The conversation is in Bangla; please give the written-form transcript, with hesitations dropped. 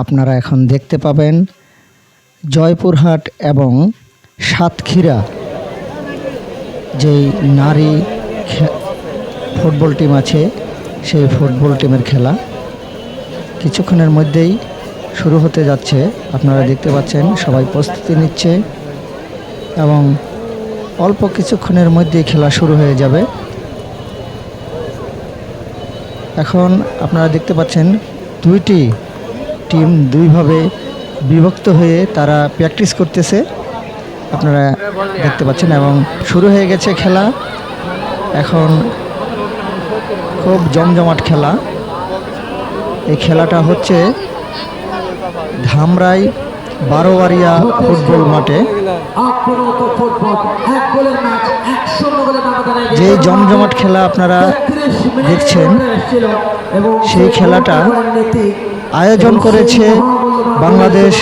আপনারা এখন দেখতে পাবেন জয়পুরহাট এবং সাতক্ষীরা যেই নারী ফুটবল টিম আছে সেই ফুটবল টিমের খেলা কিছুক্ষণের মধ্যেই শুরু হতে যাচ্ছে। আপনারা দেখতে পাচ্ছেন সবাই প্রস্তুতি নিচ্ছে এবং অল্প কিছুক্ষণের মধ্যেই খেলা শুরু হয়ে যাবে। এখন আপনারা দেখতে পাচ্ছেন দুইটি টিম দুইভাবে বিভক্ত হয়ে তারা প্র্যাকটিস করতেছে, আপনারা দেখতে পাচ্ছেন, এবং শুরু হয়ে গেছে খেলা। এখন খুব জমজমাট খেলা। এই খেলাটা হচ্ছে ধামরাই বারোয়ারিয়া ফুটবল মাঠে। যে জমজমাট খেলা আপনারা দেখছেন সেই খেলাটা আয়োজন করেছে বাংলাদেশ